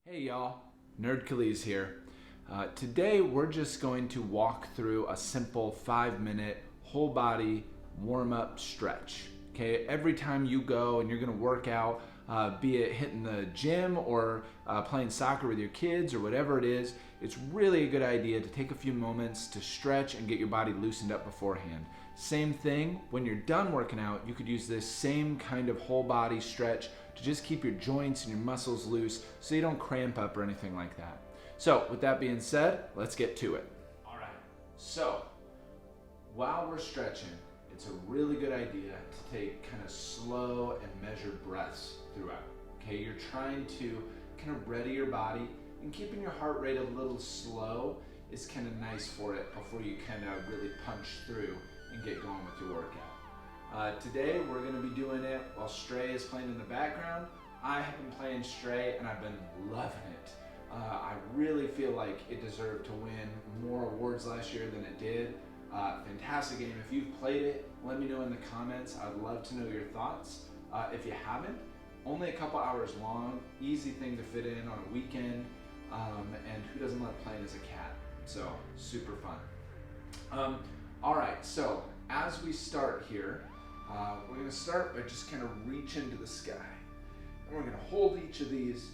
Hey y'all, Nerd Khalid here. Today we're just going to walk through a simple 5-minute whole body warm-up stretch. Okay, every time you go and you're gonna work out, be it hitting the gym or playing soccer with your kids or whatever it is, it's really a good idea to take a few moments to stretch and get your body loosened up beforehand. Same thing, when you're done working out, you could use this same kind of whole body stretch to just keep your joints and your muscles loose so you don't cramp up or anything like that. So with that being said, let's get to it. All right, so while we're stretching, it's a really good idea to take kind of slow and measured breaths throughout. Okay, you're trying to kind of ready your body, and keeping your heart rate a little slow is kind of nice for it before you kind of really punch through and get going with your workout. Today we're going to be doing it while Stray is playing in the background. I have been playing Stray and I've been loving it. I really feel like it deserved to win more awards last year than it did. Fantastic game. If you've played it, let me know in the comments. I'd love to know your thoughts. If you haven't, only a couple hours long, easy thing to fit in on a weekend, and who doesn't love playing as a cat? So super fun. All right, so as we start here, we're gonna start by just kind of reach into the sky. And we're gonna hold each of these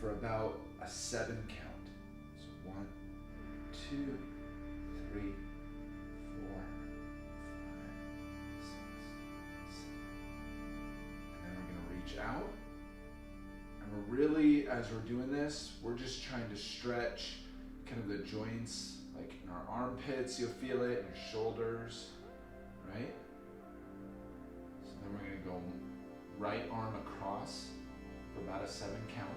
for about a 7 count. So 1, 2, 3, 4, 5, 6, 7. And then we're gonna reach out. And we're really, as we're doing this, we're just trying to stretch kind of the joints, like in our armpits, you'll feel it, in your shoulders, right? So then we're gonna go right arm across for about a 7 count.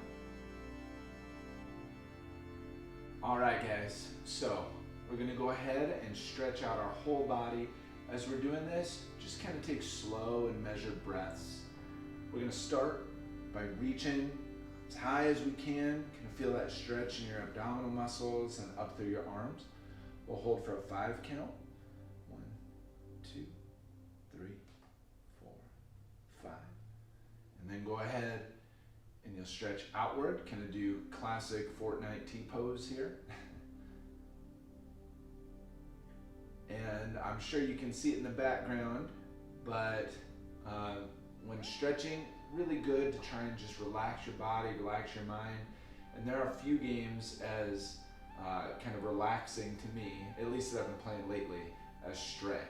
All right, guys, so we're gonna go ahead and stretch out our whole body. As we're doing this, just kind of take slow and measured breaths. We're gonna start by reaching as high as we can feel that stretch in your abdominal muscles and up through your arms. We'll hold for a 5 count. 1, 2, 3, 4, 5. And then go ahead and you'll stretch outward. Kind of do classic Fortnite T-pose here. And I'm sure you can see it in the background, but when stretching, really good to try and just relax your body, relax your mind. And there are a few games as kind of relaxing to me, at least that I've been playing lately, as Stray.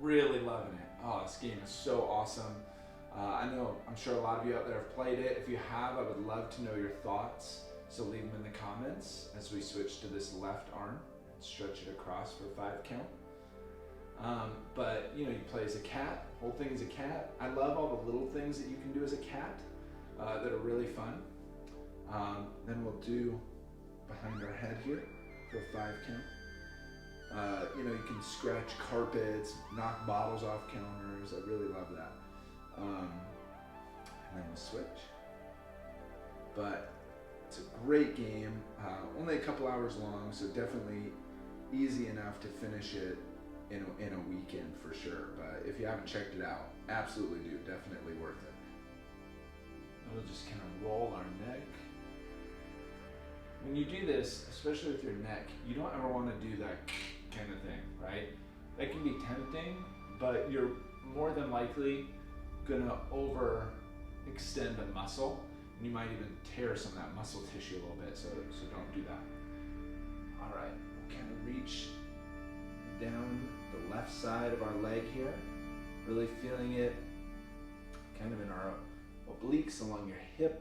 Really loving it. Oh, this game is so awesome. I'm sure a lot of you out there have played it. If you have, I would love to know your thoughts. So leave them in the comments as we switch to this left arm and stretch it across for a 5 count. But you play as a cat, whole thing as a cat. I love all the little things that you can do as a cat that are really fun. Then we'll do behind our head here for a 5 count. You can scratch carpets, knock bottles off counters. I really love that. And then we'll switch. But it's a great game. Only a couple hours long, so definitely easy enough to finish it in a weekend for sure. But if you haven't checked it out, absolutely do. Definitely worth it. And we'll just kind of roll our neck. When you do this, especially with your neck, you don't ever want to do that kind of thing, right? That can be tempting, but you're more than likely gonna overextend the muscle, and you might even tear some of that muscle tissue a little bit, so don't do that. All right, we'll kind of reach down the left side of our leg here, really feeling it kind of in our obliques along your hip.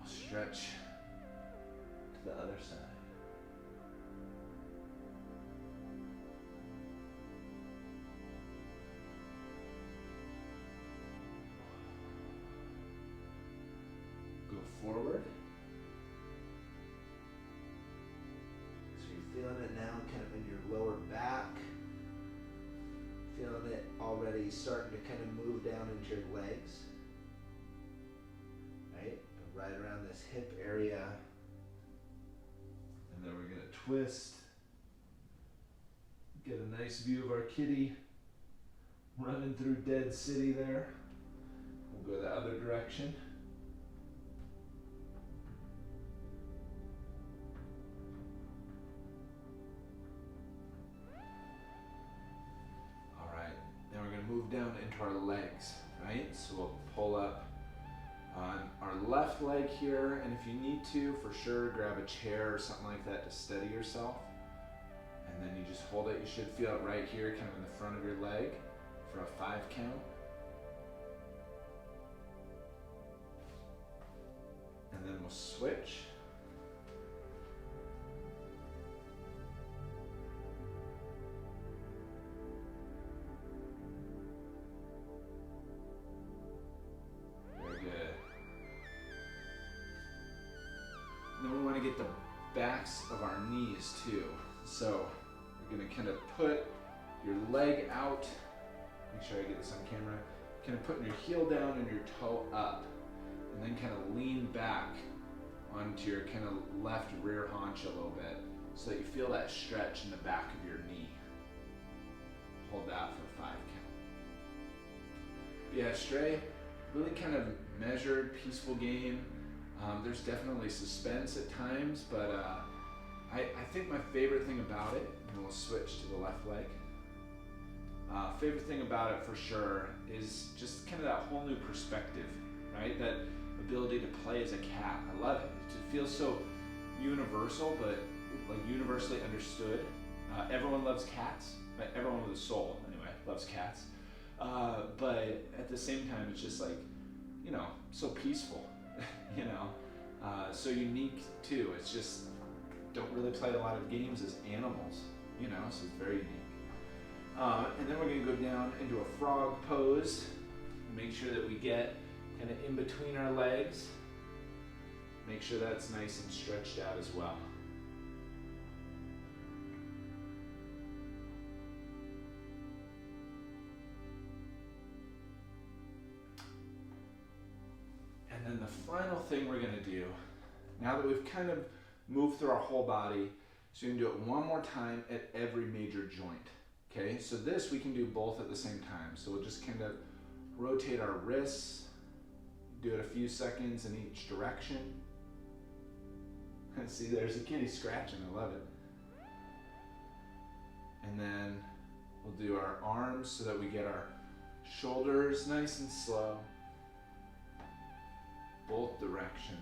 Stretch to the other side. Go forward. So you're feeling it now kind of in your lower back. Feeling it already starting to kind of move down into your legs. Right around this hip area. And then we're gonna twist. Get a nice view of our kitty running through Dead City there. We'll go the other direction. All right, now we're gonna move down into our legs, right? So we'll pull up on our left leg here, and if you need to, for sure, grab a chair or something like that to steady yourself. And then you just hold it. You should feel it right here, kind of in the front of your leg for a 5 count. And then we'll switch. Very good. And then we want to get the backs of our knees too. So we're going to kind of put your leg out. Make sure I get this on camera. Kind of putting your heel down and your toe up. And then kind of lean back onto your kind of left rear haunch a little bit so that you feel that stretch in the back of your knee. Hold that for 5 count. Yeah, Stray, really kind of measured, peaceful game. There's definitely suspense at times, but I think my favorite thing about it, and we'll switch to the left leg. Favorite thing about it for sure is just kind of that whole new perspective, right? That ability to play as a cat. I love it. It feels so universal, but like universally understood. Everyone loves cats. Right? Everyone with a soul, anyway, loves cats. But at the same time, it's just like, you know, so peaceful, you know, so unique too. It's just, don't really play a lot of games as animals, you know, so it's very unique. And then we're gonna go down into a frog pose. Make sure that we get kind of in between our legs. Make sure that's nice and stretched out as well. And then the final thing we're gonna do, now that we've kind of moved through our whole body, so you can do it one more time at every major joint. Okay, so this we can do both at the same time. So we'll just kind of rotate our wrists, do it a few seconds in each direction. And see, there's a kitty scratching, I love it. And then we'll do our arms so that we get our shoulders nice and slow, both directions.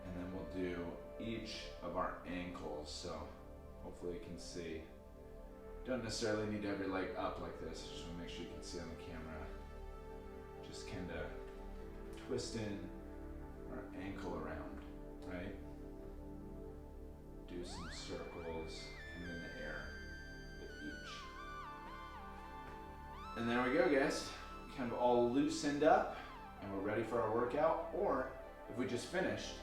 And then we'll do each of our ankles, so hopefully you can see. Don't necessarily need to have your leg up like this, just want to make sure you can see on the camera. Just kind of twisting our ankle around, right? Do some circles kind of in the air with each. And there we go, guys. Kind of all loosened up and we're ready for our workout, or if we just finished,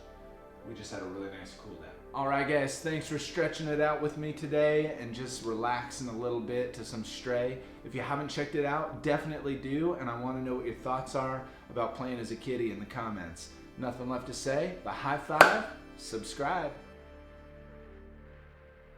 we just had a really nice cool down. All right, guys, thanks for stretching it out with me today and just relaxing a little bit to some Stray. If you haven't checked it out, definitely do, and I want to know what your thoughts are about playing as a kitty in the comments. Nothing left to say but high five, subscribe.